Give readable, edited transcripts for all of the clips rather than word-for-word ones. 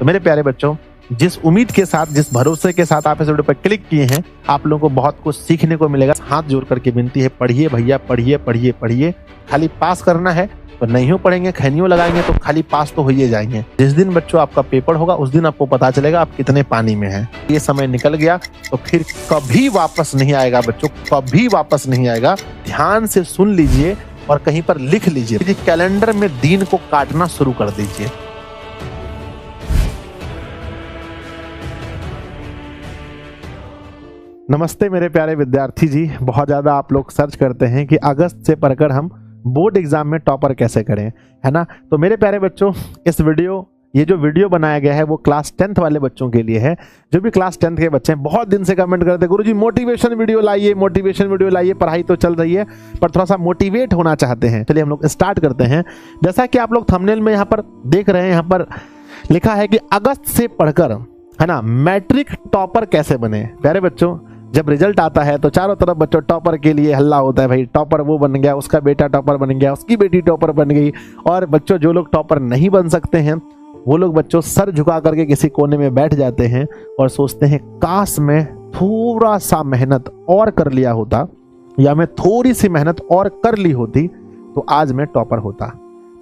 तो मेरे प्यारे बच्चों, जिस उम्मीद के साथ, जिस भरोसे के साथ आप इस वीडियो पर क्लिक किए हैं, आप लोगों को बहुत कुछ सीखने को मिलेगा। हाथ जोड़ करके विनती है, पढ़िए भैया, पढ़िए पढ़िए पढ़िए। खाली पास करना है तो नहीं हो पढ़ेंगे, खैनियों लगाएंगे तो खाली पास तो हो ही जाएंगे। जिस दिन बच्चों आपका पेपर होगा उस दिन आपको पता चलेगा आप कितने पानी में हैं। ये समय निकल गया तो फिर कभी वापस नहीं आएगा बच्चों, कभी वापस नहीं आएगा। ध्यान से सुन लीजिए और कहीं पर लिख लीजिए। कैलेंडर में दिन को काटना शुरू कर दीजिए। नमस्ते मेरे प्यारे विद्यार्थी जी। बहुत ज़्यादा आप लोग सर्च करते हैं कि अगस्त से पढ़कर हम बोर्ड एग्जाम में टॉपर कैसे करें, है ना। तो मेरे प्यारे बच्चों, ये जो वीडियो बनाया गया है वो क्लास 10th वाले बच्चों के लिए है। जो भी क्लास 10th के बच्चे हैं, बहुत दिन से कमेंट करते हैं गुरुजी मोटिवेशन वीडियो लाइए, मोटिवेशन वीडियो लाइए। पढ़ाई तो चल रही है पर थोड़ा सा मोटिवेट होना चाहते हैं। चलिए हम लोग स्टार्ट करते हैं। जैसा कि आप लोग थंबनेल में यहाँ पर देख रहे हैं, यहाँ पर लिखा है कि अगस्त से पढ़कर, है ना, मैट्रिक टॉपर कैसे बने। प्यारे बच्चों, जब रिजल्ट आता है तो चारों तरफ बच्चों टॉपर के लिए हल्ला होता है। भाई टॉपर वो बन गया, उसका बेटा टॉपर बन गया, उसकी बेटी टॉपर बन गई। और बच्चों जो लोग टॉपर नहीं बन सकते हैं वो लोग बच्चों सर झुका करके किसी कोने में बैठ जाते हैं और सोचते हैं काश मैं थोड़ा सा मेहनत और कर लिया होता, या मैं थोड़ी सी मेहनत और कर ली होती तो आज मैं टॉपर होता।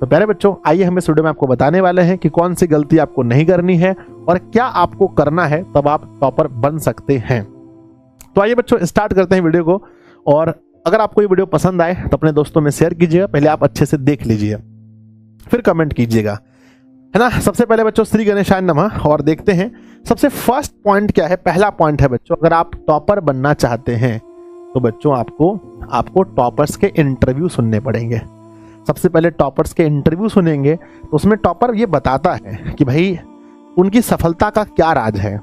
तो प्यारे बच्चों, आइए हम इस वीडियो में आपको बताने वाले हैं कि कौन सी गलती आपको नहीं करनी है और क्या आपको करना है तब आप टॉपर बन सकते हैं। तो आइए बच्चों स्टार्ट करते हैं वीडियो को। और अगर आपको ये वीडियो पसंद आए तो अपने दोस्तों में शेयर कीजिएगा। पहले आप अच्छे से देख लीजिए, फिर कमेंट कीजिएगा, है ना। सबसे पहले बच्चों श्री गणेशाय नमः। और देखते हैं सबसे फर्स्ट पॉइंट क्या है। पहला पॉइंट है बच्चों, अगर आप टॉपर बनना चाहते हैं तो बच्चों आपको टॉपर्स के इंटरव्यू सुनने पड़ेंगे। सबसे पहले टॉपर्स के इंटरव्यू सुनेंगे तो उसमें टॉपर ये बताता है कि भाई उनकी सफलता का क्या राज है,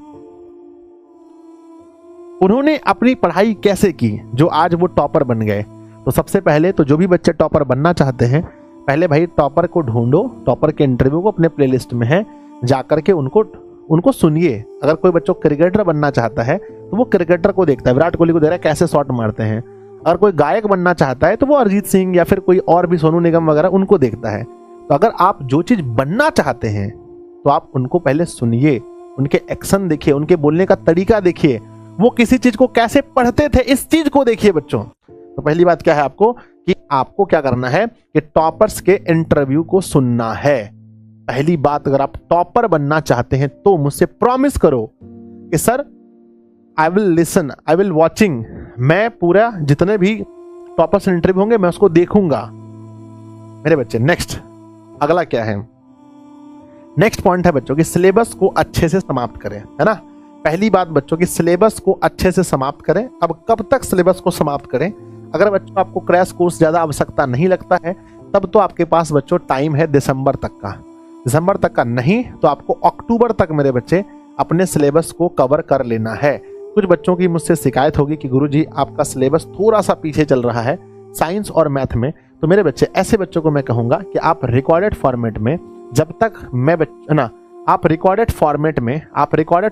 उन्होंने अपनी पढ़ाई कैसे की जो आज वो टॉपर बन गए। तो सबसे पहले तो जो भी बच्चे टॉपर बनना चाहते हैं, पहले भाई टॉपर को ढूंढो। टॉपर के इंटरव्यू को अपने प्लेलिस्ट में है, जाकर के उनको सुनिए। अगर कोई बच्चों क्रिकेटर बनना चाहता है तो वो क्रिकेटर को देखता है, विराट कोहली को देख रहा है कैसे शॉट मारते हैं। अगर कोई गायक बनना चाहता है तो वो अरिजीत सिंह या फिर कोई और भी सोनू निगम वगैरह उनको देखता है। तो अगर आप जो चीज बनना चाहते हैं तो आप उनको पहले सुनिए, उनके एक्शन देखिए, उनके बोलने का तरीका देखिए, वो किसी चीज को कैसे पढ़ते थे इस चीज को देखिए बच्चों। तो पहली बात क्या है आपको क्या करना है कि टॉपर्स के इंटरव्यू को सुनना है। पहली बात, अगर आप टॉपर बनना चाहते हैं तो मुझसे प्रॉमिस करो कि sir I will listen, I will watching. मैं पूरा जितने भी टॉपर्स इंटरव्यू होंगे मैं उसको देखूंगा। मेरे बच्चे नेक्स्ट अगला क्या है, नेक्स्ट पॉइंट है बच्चों कि सिलेबस को अच्छे से समाप्त करें, है ना। पहली बात बच्चों की सिलेबस को अच्छे से समाप्त करें। अब कब तक सिलेबस को समाप्त करें? अगर बच्चों आपको क्रैश कोर्स ज्यादा आवश्यकता नहीं लगता है तब तो आपके पास बच्चों टाइम है दिसंबर तक का। दिसंबर तक का नहीं तो आपको अक्टूबर तक मेरे बच्चे अपने सिलेबस को कवर कर लेना है। कुछ बच्चों की मुझसे शिकायत होगी कि गुरुजी आपका सिलेबस थोड़ा सा पीछे चल रहा है साइंस और मैथ में। तो मेरे बच्चे, ऐसे बच्चों को मैं कहूंगा कि आप रिकॉर्डेड फॉर्मेट में, जब तक आप रिकॉर्डेड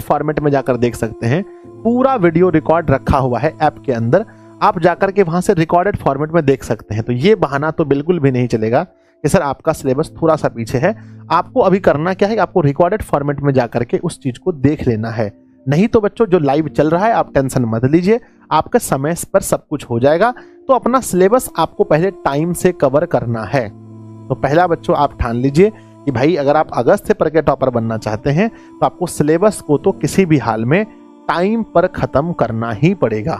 फॉर्मेट में जाकर देख सकते हैं। पूरा वीडियो रिकॉर्ड रखा हुआ है ऐप के अंदर, आप जाकर के वहां से रिकॉर्डेड फॉर्मेट में देख सकते हैं। तो ये बहाना तो बिल्कुल भी नहीं चलेगा कि सर आपका सिलेबस थोड़ा सा पीछे है। आपको अभी करना क्या है, आपको रिकॉर्डेड फॉर्मेट में जाकर के उस चीज को देख लेना है। नहीं तो बच्चों जो लाइव चल रहा है आप टेंशन मत लीजिए, आपका समय पर सब कुछ हो जाएगा। तो अपना सिलेबस आपको पहले टाइम से कवर करना है। तो पहला बच्चों आप ठान लीजिए कि भाई अगर आप अगस्त से पढ़ के टॉपर बनना चाहते हैं तो आपको सिलेबस को तो किसी भी हाल में टाइम पर खत्म करना ही पड़ेगा,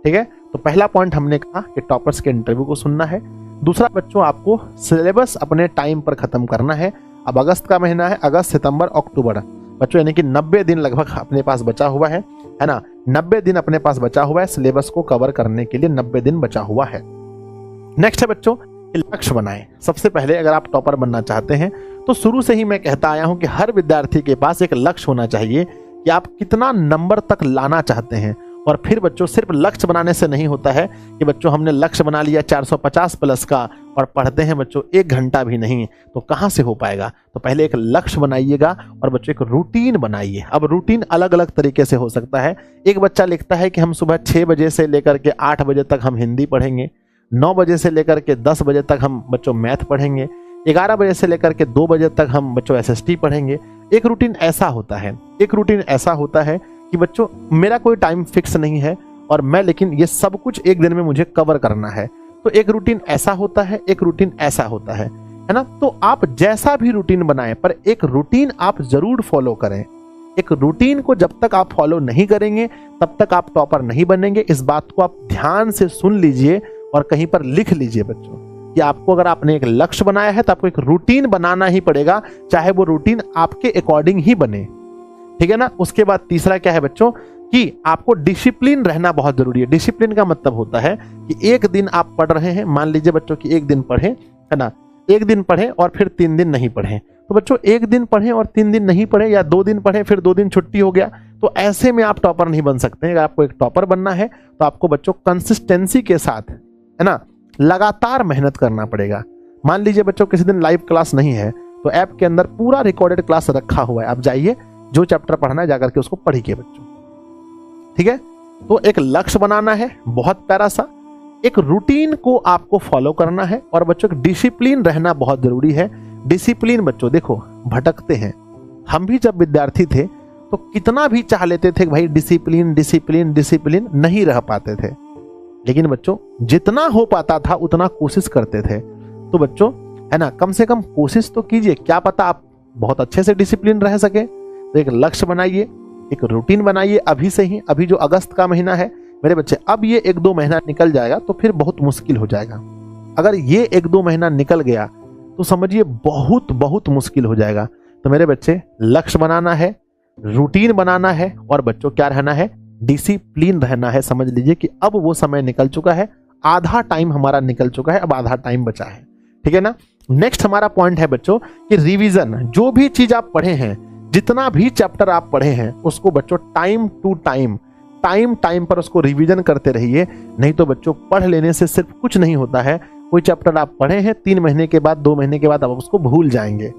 ठीक है। तो पहला पॉइंट हमने कहा कि टॉपर्स के इंटरव्यू को सुनना है। दूसरा बच्चों आपको सिलेबस अपने टाइम पर खत्म करना है। अब अगस्त का महीना है, अगस्त सितंबर अक्टूबर बच्चों, यानी कि 90 दिन लगभग अपने पास बचा हुआ है ना। 90 दिन अपने पास बचा हुआ है सिलेबस को कवर करने के लिए, 90 दिन बचा हुआ है। नेक्स्ट है बच्चों लक्ष्य बनाएं। सबसे पहले अगर आप टॉपर बनना चाहते हैं तो शुरू से ही मैं कहता आया हूं कि हर विद्यार्थी के पास एक लक्ष्य होना चाहिए कि आप कितना नंबर तक लाना चाहते हैं। और फिर बच्चों सिर्फ लक्ष्य बनाने से नहीं होता है कि बच्चों हमने लक्ष्य बना लिया 450 प्लस का और पढ़ते हैं बच्चों 1 घंटा भी नहीं, तो कहाँ से हो पाएगा। तो पहले एक लक्ष्य बनाइएगा और बच्चों एक रूटीन बनाइए। अब रूटीन अलग अलग तरीके से हो सकता है। एक बच्चा लिखता है कि हम सुबह 6 बजे से लेकर के 8 बजे तक हम हिंदी पढ़ेंगे, 9 बजे से लेकर के 10 बजे तक हम बच्चों मैथ पढ़ेंगे, 11 बजे से लेकर के 2 बजे तक हम बच्चों एसएसटी पढ़ेंगे, एक रूटीन ऐसा होता है, एक रूटीन ऐसा होता है कि बच्चों मेरा कोई टाइम फिक्स नहीं है और मैं लेकिन ये सब कुछ एक दिन में मुझे कवर करना है। तो एक रूटीन ऐसा होता है, एक रूटीन ऐसा होता है ना। तो आप जैसा भी रूटीन बनाएं पर एक रूटीन आप जरूर फॉलो करें। एक रूटीन को जब तक आप फॉलो नहीं करेंगे तब तक आप टॉपर नहीं बनेंगे। इस बात को आप ध्यान से सुन लीजिए और कहीं पर लिख लीजिए बच्चों कि आपको अगर आपने एक लक्ष्य बनाया है तो आपको एक रूटीन बनाना ही पड़ेगा, चाहे वो रूटीन आपके अकॉर्डिंग ही बने, ठीक है ना। उसके बाद तीसरा क्या है बच्चों कि आपको डिसिप्लिन रहना बहुत जरूरी है। डिसिप्लिन का मतलब होता है कि एक दिन आप पढ़ रहे हैं, मान लीजिए बच्चों कि एक दिन पढ़े, है ना, एक दिन पढ़े और फिर 3 दिन नहीं पढ़े। तो बच्चों एक दिन पढ़े और 3 दिन नहीं पढ़े, या 2 दिन पढ़े फिर 2 दिन छुट्टी हो गया, तो ऐसे में आप टॉपर नहीं बन सकते। अगर आपको एक टॉपर बनना है तो आपको बच्चों कंसिस्टेंसी के साथ, है ना, लगातार मेहनत करना पड़ेगा। मान लीजिए बच्चों किसी दिन लाइव क्लास नहीं है तो ऐप के अंदर पूरा रिकॉर्डेड क्लास रखा हुआ है, आप जाइए, जो चैप्टर पढ़ना है जाकर के उसको पढ़िए बच्चों, ठीक है। तो एक लक्ष्य बनाना है बहुत प्यारा सा, एक रूटीन को आपको फॉलो करना है और बच्चों एक डिसिप्लिन रहना बहुत जरूरी है। डिसिप्लिन बच्चों देखो भटकते हैं, हम भी जब विद्यार्थी थे तो कितना भी चाह लेते थे कि भाई डिसिप्लिन डिसिप्लिन डिसिप्लिन, नहीं रह पाते थे, लेकिन बच्चों जितना हो पाता था उतना कोशिश करते थे। तो बच्चों है ना, कम से कम कोशिश तो कीजिए, क्या पता आप बहुत अच्छे से डिसिप्लिन रह सके। तो एक लक्ष्य बनाइए, एक रूटीन बनाइए अभी से ही। अभी जो अगस्त का महीना है मेरे बच्चे, अब ये 1-2 महीना निकल जाएगा तो फिर बहुत मुश्किल हो जाएगा। अगर ये 1-2 महीना निकल गया तो समझिए बहुत बहुत मुश्किल हो जाएगा। तो मेरे बच्चे लक्ष्य बनाना है, रूटीन बनाना है और बच्चों क्या रहना है, डिसिप्लिन रहना है। समझ लीजिए कि अब वो समय निकल चुका है, आधा टाइम हमारा निकल चुका है, अब आधा टाइम बचा है, ठीक है ना। नेक्स्ट हमारा पॉइंट है बच्चों कि रिवीजन। जो भी चीज आप पढ़े हैं, जितना भी चैप्टर आप पढ़े हैं, उसको बच्चों time to time, time time पर उसको रिवीजन करते रहिए। नहीं तो बच्चों पढ़ लेने से सिर्फ कुछ नहीं होता है। कोई चैप्टर आप पढ़े हैं 3 महीने के बाद, 2 महीने के बाद आप उसको भूल जाएंगे,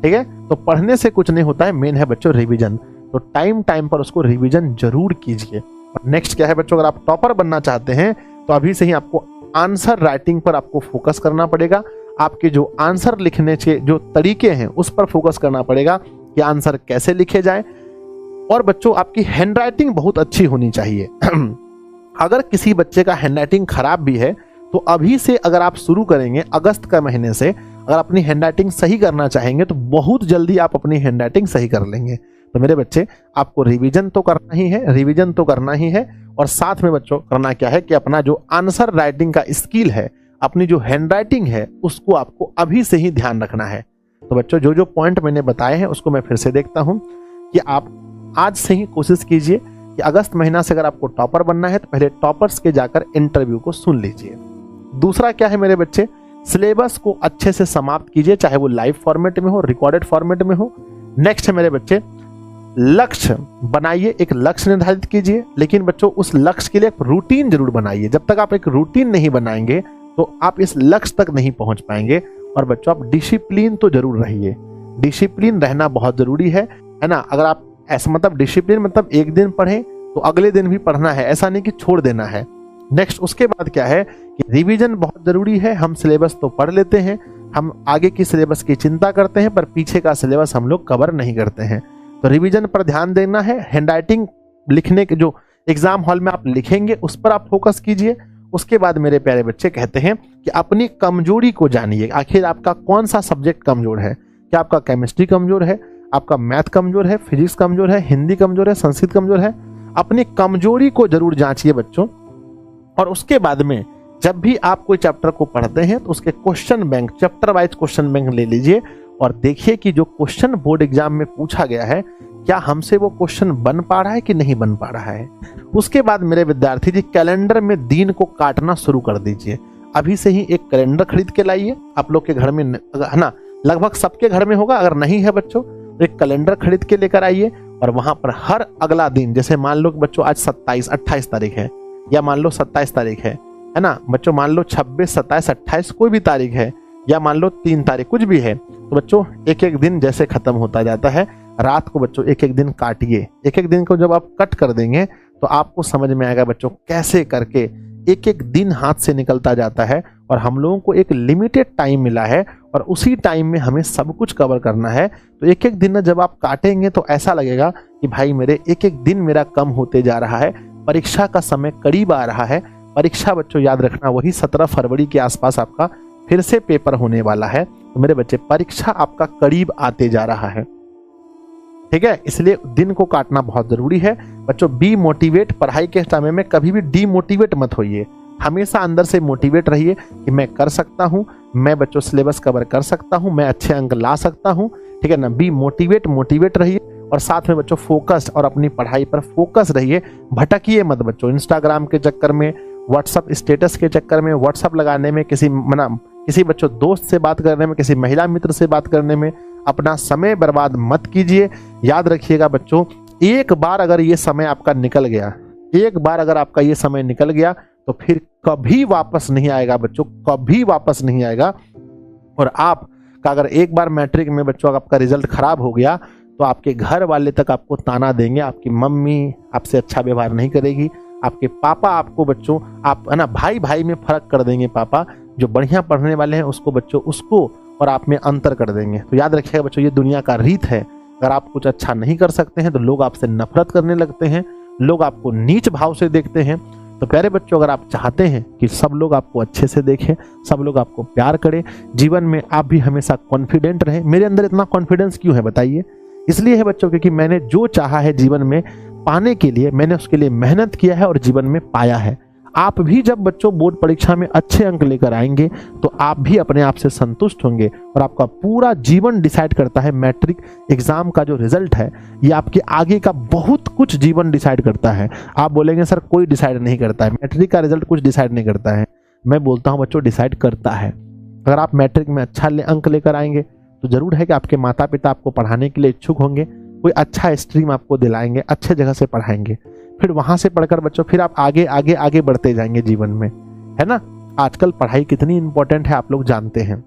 ठीक है। तो पढ़ने से कुछ नहीं होता है, मेन है बच्चों रिवीजन। तो टाइम टाइम पर उसको रिवीजन जरूर कीजिए। और नेक्स्ट क्या है बच्चों, अगर आप टॉपर बनना चाहते हैं तो अभी से ही आपको आंसर राइटिंग पर आपको फोकस करना पड़ेगा। आपके जो आंसर लिखने के जो तरीके हैं उस पर फोकस करना पड़ेगा कि आंसर कैसे लिखे जाए। और बच्चों आपकी हैंडराइटिंग बहुत अच्छी होनी चाहिए। अगर किसी बच्चे का हैंडराइटिंग खराब भी है तो अभी से अगर आप शुरू करेंगे अगस्त का महीने से, अगर अपनी हैंडराइटिंग सही करना चाहेंगे तो बहुत जल्दी आप अपनी हैंडराइटिंग सही कर लेंगे। तो मेरे बच्चे आपको रिवीजन तो करना ही है, रिवीजन तो करना ही है, और साथ में बच्चों करना क्या है कि अपना जो आंसर राइटिंग का स्किल है, अपनी जो हैंडराइटिंग है, उसको आपको अभी से ही ध्यान रखना है। तो बच्चों जो जो पॉइंट मैंने बताए हैं उसको मैं फिर से देखता हूं कि आप आज से ही कोशिश कीजिए कि अगस्त महीना से अगर आपको टॉपर बनना है तो पहले टॉपर्स के जाकर इंटरव्यू को सुन लीजिए। दूसरा क्या है मेरे बच्चे, सिलेबस को अच्छे से समाप्त कीजिए, चाहे वो लाइव फॉर्मेट में हो, रिकॉर्डेड फॉर्मेट में हो। नेक्स्ट है मेरे बच्चे, लक्ष्य बनाइए, एक लक्ष्य निर्धारित कीजिए, लेकिन बच्चों उस लक्ष्य के लिए एक रूटीन जरूर बनाइए। जब तक आप एक रूटीन नहीं बनाएंगे तो आप इस लक्ष्य तक नहीं पहुंच पाएंगे। और बच्चों आप डिसिप्लिन तो जरूर रहिए, डिसिप्लिन रहना बहुत जरूरी है ना। अगर आप ऐसा मतलब डिसिप्लिन मतलब एक दिन पढ़ें तो अगले दिन भी पढ़ना है, ऐसा नहीं कि छोड़ देना है। नेक्स्ट उसके बाद क्या है कि रिवीजन बहुत जरूरी है। हम सिलेबस तो पढ़ लेते हैं, हम आगे की सिलेबस की चिंता करते हैं, पर पीछे का सिलेबस हम लोग कवर नहीं करते हैं। तो रिवीजन पर ध्यान देना है। हैंडराइटिंग लिखने के जो एग्जाम हॉल में आप लिखेंगे उस पर आप फोकस कीजिए। उसके बाद मेरे प्यारे बच्चे कहते हैं कि अपनी कमजोरी को जानिए। आखिर आपका कौन सा सब्जेक्ट कमजोर है? क्या आपका केमिस्ट्री कमजोर है, आपका मैथ कमजोर है, फिजिक्स कमजोर है, हिंदी कमजोर है, संस्कृत कमजोर है? अपनी कमजोरी को जरूर जांचिए बच्चों। और उसके बाद में जब भी आप कोई चैप्टर को पढ़ते हैं तो उसके question bank, chapter wise question bank ले लीजिए और देखिए कि जो क्वेश्चन बोर्ड एग्जाम में पूछा गया है क्या हमसे वो क्वेश्चन बन पा रहा है कि नहीं बन पा रहा है। उसके बाद मेरे विद्यार्थी जी कैलेंडर में दिन को काटना शुरू कर दीजिए। अभी से ही एक कैलेंडर खरीद के लाइए। आप लोग के घर में है ना, लगभग सबके घर में होगा, अगर नहीं है बच्चों तो एक कैलेंडर खरीद के लेकर आइए और वहां पर हर अगला दिन, जैसे मान लो कि बच्चों आज 28 तारीख है, या मान लो 27 तारीख है ना बच्चों, मान लो 26, 27, 28 कोई भी तारीख है, या मान लो 3 तारीख, कुछ भी है, तो बच्चों एक एक दिन जैसे खत्म होता जाता है, रात को बच्चों एक एक दिन काटिए। एक एक दिन को जब आप कट कर देंगे तो आपको समझ में आएगा बच्चों कैसे करके एक एक दिन हाथ से निकलता जाता है और हम लोगों को एक लिमिटेड टाइम मिला है और उसी टाइम में हमें सब कुछ कवर करना है। तो एक एक दिन ना जब आप काटेंगे तो ऐसा लगेगा कि भाई मेरे एक एक दिन मेरा कम होते जा रहा है, परीक्षा का समय करीब आ रहा है। परीक्षा बच्चों याद रखना वही 17 फरवरी के आसपास आपका फिर से पेपर होने वाला है। तो मेरे बच्चे परीक्षा आपका करीब आते जा रहा है, ठीक है, इसलिए दिन को काटना बहुत जरूरी है। बच्चों बी मोटिवेट, पढ़ाई के समय में कभी भी डीमोटिवेट मत होइए, हमेशा अंदर से मोटिवेट रहिए कि मैं कर सकता हूं, मैं बच्चों सिलेबस कवर कर सकता हूं, मैं अच्छे अंक ला सकता हूं, ठीक है ना। बी मोटिवेट रहिए और साथ में बच्चों फोकस्ड और अपनी पढ़ाई पर फोकस रहिए, भटकिए मत बच्चों इंस्टाग्राम के चक्कर में, व्हाट्सअप स्टेटस के चक्कर में, व्हाट्सअप लगाने में, किसी बच्चों दोस्त से बात करने में, किसी महिला मित्र से बात करने में अपना समय बर्बाद मत कीजिए। याद रखिएगा बच्चों, एक बार अगर ये समय आपका निकल गया, एक बार अगर आपका ये समय निकल गया तो फिर कभी वापस नहीं आएगा बच्चों, कभी वापस नहीं आएगा। और आपका अगर एक बार मैट्रिक में बच्चों आपका रिजल्ट खराब हो गया तो आपके घर वाले तक आपको ताना देंगे, आपकी मम्मी आपसे अच्छा व्यवहार नहीं करेगी, आपके पापा आपको बच्चों आप है ना भाई भाई में फर्क कर देंगे, पापा जो बढ़िया पढ़ने वाले हैं उसको बच्चों उसको और आप में अंतर कर देंगे। तो याद रखिएगा बच्चों ये दुनिया का रीत है, अगर आप कुछ अच्छा नहीं कर सकते हैं तो लोग आपसे नफरत करने लगते हैं, लोग आपको नीच भाव से देखते हैं। तो प्यारे बच्चों अगर आप चाहते हैं कि सब लोग आपको अच्छे से देखें, सब लोग आपको प्यार करें, जीवन में आप भी हमेशा कॉन्फिडेंट रहें। मेरे अंदर इतना कॉन्फिडेंस क्यों है बताइए? इसलिए है बच्चों क्योंकि मैंने जो चाहा है जीवन में पाने के लिए मैंने उसके लिए मेहनत किया है और जीवन में पाया है। आप भी जब बच्चों बोर्ड परीक्षा में अच्छे अंक लेकर आएंगे तो आप भी अपने आप से संतुष्ट होंगे और आपका पूरा जीवन डिसाइड करता है। मैट्रिक एग्जाम का जो रिजल्ट है ये आपके आगे का बहुत कुछ जीवन डिसाइड करता है। आप बोलेंगे सर कोई डिसाइड नहीं करता है, मैट्रिक का रिजल्ट कुछ डिसाइड नहीं करता है। मैं बोलता हूँ बच्चों डिसाइड करता है। अगर आप मैट्रिक में अच्छा अंक लेकर आएंगे तो जरूर है कि आपके माता पिता आपको पढ़ाने के लिए इच्छुक होंगे, कोई अच्छा स्ट्रीम आपको दिलाएंगे, अच्छे जगह से पढ़ाएंगे, फिर वहां से पढ़कर बच्चों फिर आप आगे आगे आगे बढ़ते जाएंगे जीवन में, है ना। आजकल पढ़ाई कितनी इंपॉर्टेंट है आप लोग जानते हैं।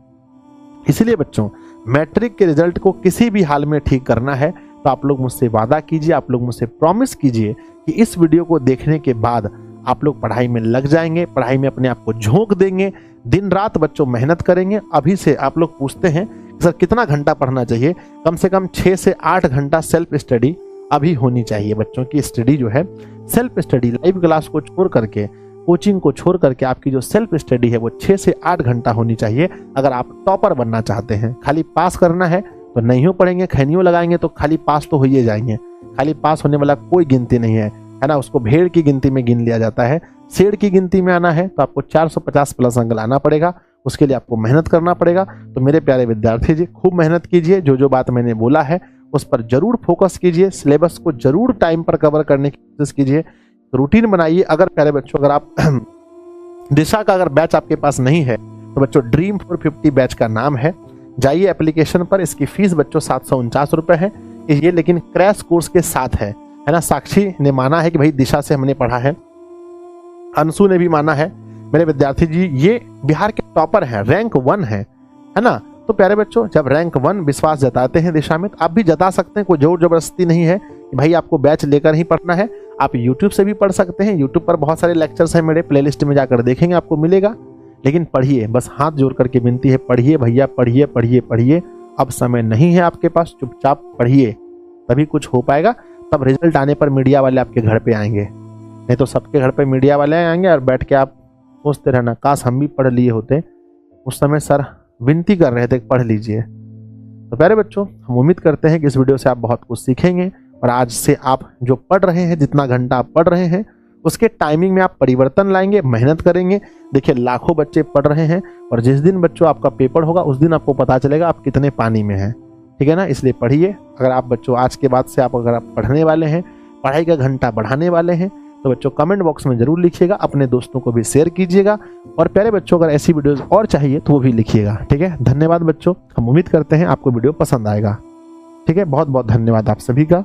इसलिए बच्चों मैट्रिक के रिजल्ट को किसी भी हाल में ठीक करना है तो आप लोग मुझसे वादा कीजिए, आप लोग मुझसे प्रॉमिस कीजिए कि इस वीडियो को देखने के बाद आप लोग पढ़ाई में लग जाएंगे, पढ़ाई में अपने आप को झोंक देंगे, दिन रात बच्चों मेहनत करेंगे। अभी से आप लोग पूछते हैं सर कितना घंटा पढ़ना चाहिए? कम से कम 6 से 8 घंटा सेल्फ स्टडी अभी होनी चाहिए। बच्चों की स्टडी जो है सेल्फ स्टडी, लाइव क्लास को छोड़ करके, कोचिंग को छोड़ करके आपकी जो सेल्फ स्टडी है वो 6 से 8 घंटा होनी चाहिए। अगर आप टॉपर बनना चाहते हैं, खाली पास करना है तो नहीं हो पढ़ेंगे, खैनियों लगाएंगे तो खाली पास तो हो ही जाएंगे। खाली पास होने वाला कोई गिनती नहीं है ना, उसको भेड़ की गिनती में गिन लिया जाता है। शेर की गिनती में आना है तो आपको 450 प्लस अंक लाना पड़ेगा, उसके लिए आपको मेहनत करना पड़ेगा। तो मेरे प्यारे विद्यार्थी जी खूब मेहनत कीजिए, जो जो बात मैंने बोला है उस पर जरूर फोकस कीजिए, सिलेबस को जरूर टाइम पर कवर करने की कोशिश कीजिए, रूटीन बनाइए। अगर प्यारे बच्चों अगर आप दिशा का अगर बैच आपके पास नहीं है तो बच्चों ड्रीम 450 बैच का नाम है, जाइए एप्लीकेशन पर। इसकी फीस बच्चों 749 रुपए है, ये लेकिन क्रैश कोर्स के साथ है ना। साक्षी ने माना है कि भाई दिशा से हमने पढ़ा है, अंशु ने भी माना है। मेरे विद्यार्थी जी ये बिहार के टॉपर हैं, रैंक 1 है ना। तो प्यारे बच्चों जब रैंक 1 विश्वास जताते हैं दिशा में तो आप भी जता सकते हैं, कोई जोर जबरदस्ती नहीं है कि भाई आपको बैच लेकर ही पढ़ना है। आप YouTube से भी पढ़ सकते हैं, YouTube पर बहुत सारे लेक्चर्स हैं मेरे, प्लेलिस्ट में जाकर देखेंगे आपको मिलेगा। लेकिन पढ़िए, बस हाथ जोड़ करके विनती है, पढ़िए भैया, पढ़िए पढ़िए पढ़िए। अब समय नहीं है आपके पास, चुपचाप पढ़िए, तभी कुछ हो पाएगा। तब रिजल्ट आने पर मीडिया वाले आपके घर पे आएंगे, नहीं तो सबके घर पे मीडिया वाले आएंगे और बैठ के आप सोचते रहना काश हम भी पढ़ लिए होते। उस समय सर विनती कर रहे थे पढ़ लीजिए। तो प्यारे बच्चों हम उम्मीद करते हैं कि इस वीडियो से आप बहुत कुछ सीखेंगे और आज से आप जो पढ़ रहे हैं, जितना घंटा आप पढ़ रहे हैं उसके टाइमिंग में आप परिवर्तन लाएंगे, मेहनत करेंगे। देखिए लाखों बच्चे पढ़ रहे हैं और जिस दिन बच्चों आपका पेपर होगा उस दिन आपको पता चलेगा आप कितने पानी में हैं, ठीक है ना। इसलिए पढ़िए। अगर आप बच्चों आज के बाद से अगर आप पढ़ने वाले हैं, पढ़ाई का घंटा बढ़ाने वाले हैं तो बच्चों कमेंट बॉक्स में जरूर लिखिएगा, अपने दोस्तों को भी शेयर कीजिएगा। और प्यारे बच्चों अगर ऐसी वीडियोस और चाहिए तो वो भी लिखिएगा, ठीक है। धन्यवाद बच्चों, हम उम्मीद करते हैं आपको वीडियो पसंद आएगा, ठीक है। बहुत बहुत धन्यवाद आप सभी का।